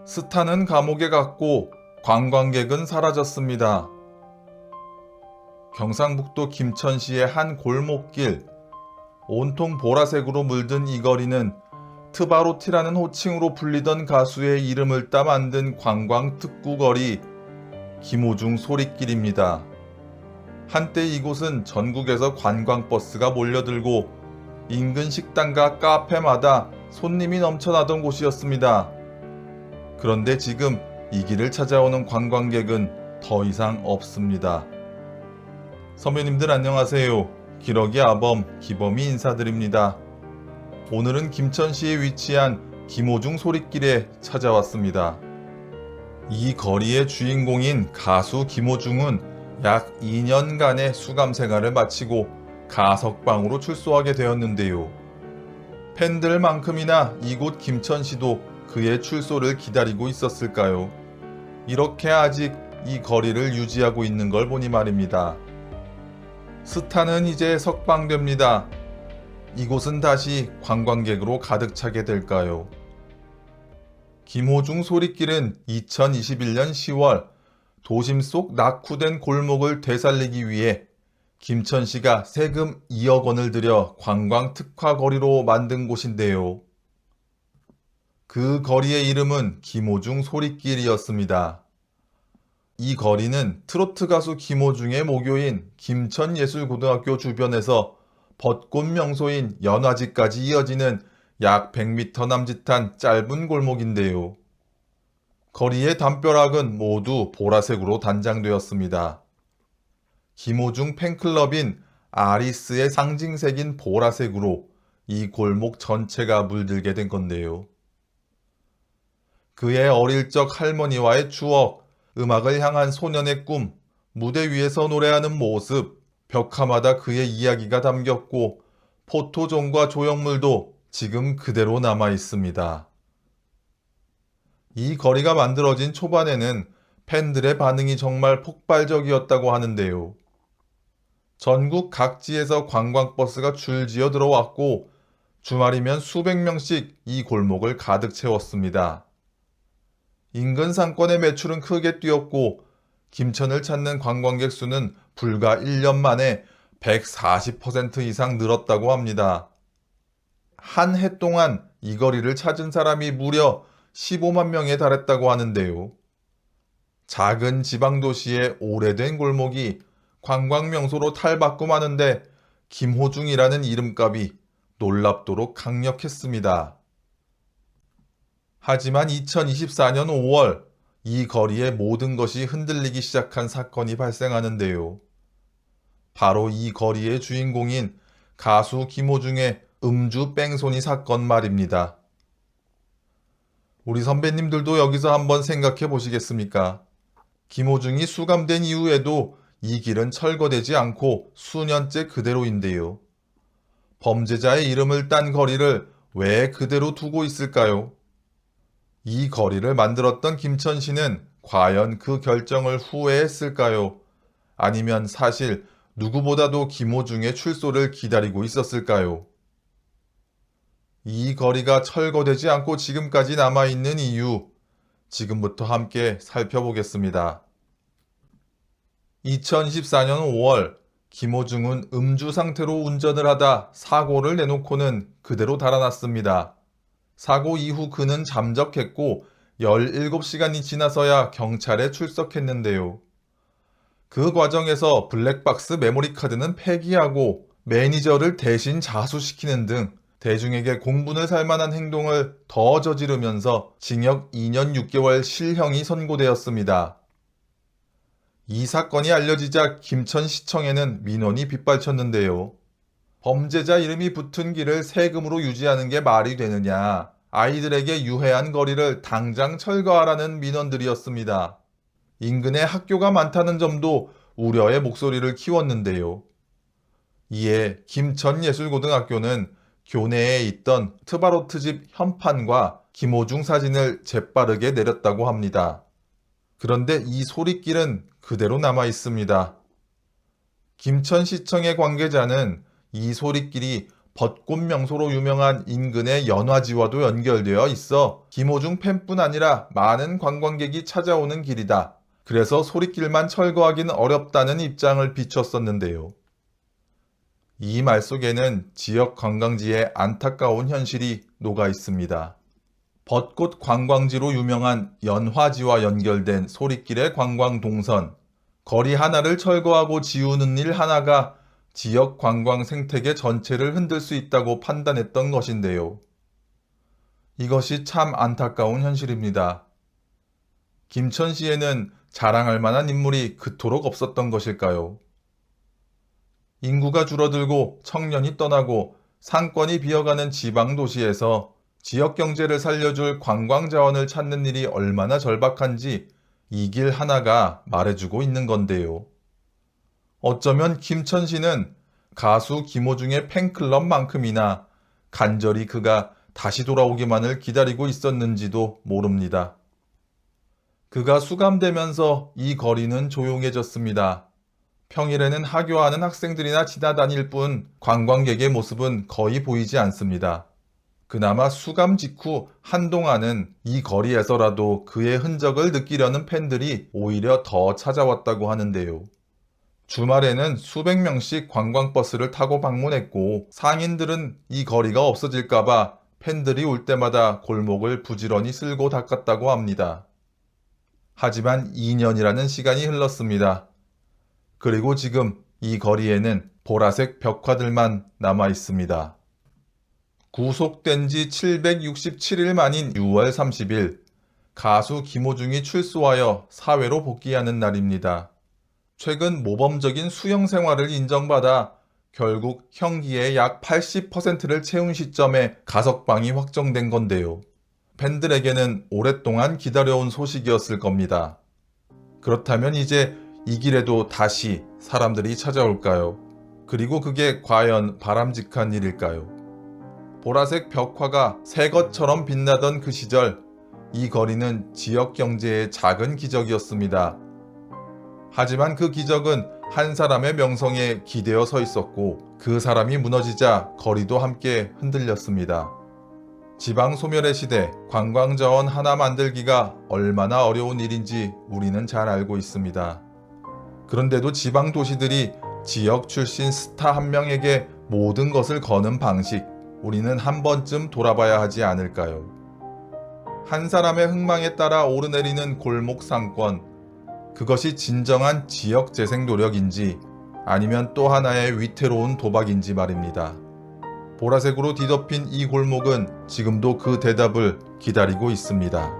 스타는 감옥에 갔고 관광객은 사라졌습니다. 경상북도 김천시의 한 골목길, 온통 보라색으로 물든 이 거리는 트바로티라는 호칭으로 불리던 가수의 이름을 따 만든 관광 특구거리 김호중 소리길입니다. 한때 이곳은 전국에서 관광버스가 몰려들고 인근 식당과 카페마다 손님이 넘쳐나던 곳이었습니다. 그런데 지금 이 길을 찾아오는 관광객은 더 이상 없습니다. 선배님들 안녕하세요. 기러기 아범 기범이 인사드립니다. 오늘은 김천시에 위치한 김호중 소리길에 찾아왔습니다. 이 거리의 주인공인 가수 김호중은 약 2년간의 수감 생활을 마치고 가석방으로 출소하게 되었는데요. 팬들만큼이나 이곳 김천시도 그의 출소를 기다리고 있었을까요? 이렇게 아직 이 거리를 유지하고 있는 걸 보니 말입니다. 스타는 이제 석방됩니다. 이곳은 다시 관광객으로 가득 차게 될까요? 김호중 소리길은 2021년 10월 도심 속 낙후된 골목을 되살리기 위해 김천시가 세금 2억 원을 들여 관광 특화 거리로 만든 곳인데요. 그 거리의 이름은 김호중 소리길이었습니다. 이 거리는 트로트 가수 김호중의 모교인 김천예술고등학교 주변에서 벚꽃 명소인 연화지까지 이어지는 약 100m 남짓한 짧은 골목인데요. 거리의 담벼락은 모두 보라색으로 단장되었습니다. 김호중 팬클럽인 아리스의 상징색인 보라색으로 이 골목 전체가 물들게 된 건데요. 그의 어릴 적 할머니와의 추억, 음악을 향한 소년의 꿈, 무대 위에서 노래하는 모습, 벽화마다 그의 이야기가 담겼고 포토존과 조형물도 지금 그대로 남아 있습니다. 이 거리가 만들어진 초반에는 팬들의 반응이 정말 폭발적이었다고 하는데요. 전국 각지에서 관광버스가 줄지어 들어왔고 주말이면 수백 명씩 이 골목을 가득 채웠습니다. 인근 상권의 매출은 크게 뛰었고 김천을 찾는 관광객 수는 불과 1년 만에 140% 이상 늘었다고 합니다. 한 해 동안 이 거리를 찾은 사람이 무려 15만 명에 달했다고 하는데요. 작은 지방도시의 오래된 골목이 관광명소로 탈바꿈하는데 김호중이라는 이름값이 놀랍도록 강력했습니다. 하지만 2024년 5월 이 거리의 모든 것이 흔들리기 시작한 사건이 발생하는데요. 바로 이 거리의 주인공인 가수 김호중의 음주 뺑소니 사건 말입니다. 우리 선배님들도 여기서 한번 생각해 보시겠습니까? 김호중이 수감된 이후에도 이 길은 철거되지 않고 수년째 그대로인데요. 범죄자의 이름을 딴 거리를 왜 그대로 두고 있을까요? 이 거리를 만들었던 김천시는 과연 그 결정을 후회했을까요? 아니면 사실 누구보다도 김호중의 출소를 기다리고 있었을까요? 이 거리가 철거되지 않고 지금까지 남아있는 이유, 지금부터 함께 살펴보겠습니다. 2014년 5월, 김호중은 음주 상태로 운전을 하다 사고를 내놓고는 그대로 달아났습니다. 사고 이후 그는 잠적했고 17시간이 지나서야 경찰에 출석했는데요. 그 과정에서 블랙박스 메모리 카드는 폐기하고 매니저를 대신 자수시키는 등 대중에게 공분을 살 만한 행동을 더 저지르면서 징역 2년 6개월 실형이 선고되었습니다. 이 사건이 알려지자 김천시청에는 민원이 빗발쳤는데요. 범죄자 이름이 붙은 길을 세금으로 유지하는 게 말이 되느냐, 아이들에게 유해한 거리를 당장 철거하라는 민원들이었습니다. 인근에 학교가 많다는 점도 우려의 목소리를 키웠는데요. 이에 김천예술고등학교는 교내에 있던 트바로트집 현판과 김호중 사진을 재빠르게 내렸다고 합니다. 그런데 이 소리길은 그대로 남아 있습니다. 김천시청의 관계자는 이 소리길이 벚꽃 명소로 유명한 인근의 연화지와도 연결되어 있어 김호중 팬뿐 아니라 많은 관광객이 찾아오는 길이다. 그래서 소리길만 철거하기는 어렵다는 입장을 비췄었는데요. 이 말 속에는 지역 관광지의 안타까운 현실이 녹아 있습니다. 벚꽃 관광지로 유명한 연화지와 연결된 소리길의 관광 동선, 거리 하나를 철거하고 지우는 일 하나가 지역 관광 생태계 전체를 흔들 수 있다고 판단했던 것인데요. 이것이 참 안타까운 현실입니다. 김천시에는 자랑할 만한 인물이 그토록 없었던 것일까요? 인구가 줄어들고 청년이 떠나고 상권이 비어가는 지방 도시에서 지역 경제를 살려줄 관광 자원을 찾는 일이 얼마나 절박한지 이 길 하나가 말해주고 있는 건데요. 어쩌면 김천시는 가수 김호중의 팬클럽만큼이나 간절히 그가 다시 돌아오기만을 기다리고 있었는지도 모릅니다. 그가 수감되면서 이 거리는 조용해졌습니다. 평일에는 하교하는 학생들이나 지나다닐 뿐 관광객의 모습은 거의 보이지 않습니다. 그나마 수감 직후 한동안은 이 거리에서라도 그의 흔적을 느끼려는 팬들이 오히려 더 찾아왔다고 하는데요. 주말에는 수백 명씩 관광버스를 타고 방문했고 상인들은 이 거리가 없어질까봐 팬들이 올 때마다 골목을 부지런히 쓸고 닦았다고 합니다. 하지만 2년이라는 시간이 흘렀습니다. 그리고 지금 이 거리에는 보라색 벽화들만 남아 있습니다. 구속된 지 767일 만인 6월 30일, 가수 김호중이 출소하여 사회로 복귀하는 날입니다. 최근 모범적인 수용 생활을 인정받아 결국 형기의 약 80%를 채운 시점에 가석방이 확정된 건데요. 팬들에게는 오랫동안 기다려온 소식이었을 겁니다. 그렇다면 이제 이 길에도 다시 사람들이 찾아올까요? 그리고 그게 과연 바람직한 일일까요? 보라색 벽화가 새 것처럼 빛나던 그 시절, 이 거리는 지역 경제의 작은 기적이었습니다. 하지만 그 기적은 한 사람의 명성에 기대어 서 있었고 그 사람이 무너지자 거리도 함께 흔들렸습니다. 지방 소멸의 시대, 관광자원 하나 만들기가 얼마나 어려운 일인지 우리는 잘 알고 있습니다. 그런데도 지방 도시들이 지역 출신 스타 한 명에게 모든 것을 거는 방식, 우리는 한 번쯤 돌아봐야 하지 않을까요? 한 사람의 흥망에 따라 오르내리는 골목 상권, 그것이 진정한 지역 재생 노력인지 아니면 또 하나의 위태로운 도박인지 말입니다. 보라색으로 뒤덮인 이 골목은 지금도 그 대답을 기다리고 있습니다.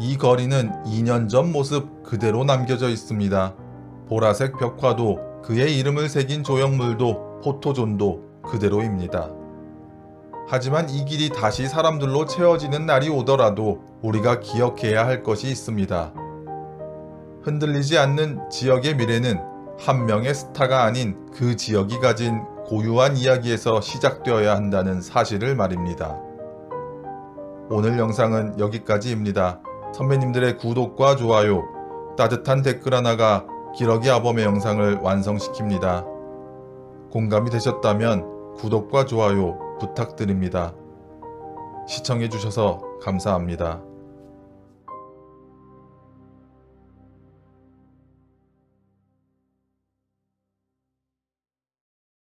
이 거리는 2년 전 모습 그대로 남겨져 있습니다. 보라색 벽화도 그의 이름을 새긴 조형물도 포토존도 그대로입니다. 하지만 이 길이 다시 사람들로 채워지는 날이 오더라도 우리가 기억해야 할 것이 있습니다. 흔들리지 않는 지역의 미래는 한 명의 스타가 아닌 그 지역이 가진 고유한 이야기에서 시작되어야 한다는 사실을 말입니다. 오늘 영상은 여기까지입니다. 선배님들의 구독과 좋아요, 따뜻한 댓글 하나가 기러기 아범의 영상을 완성시킵니다. 공감이 되셨다면 구독과 좋아요 부탁드립니다. 시청해주셔서 감사합니다.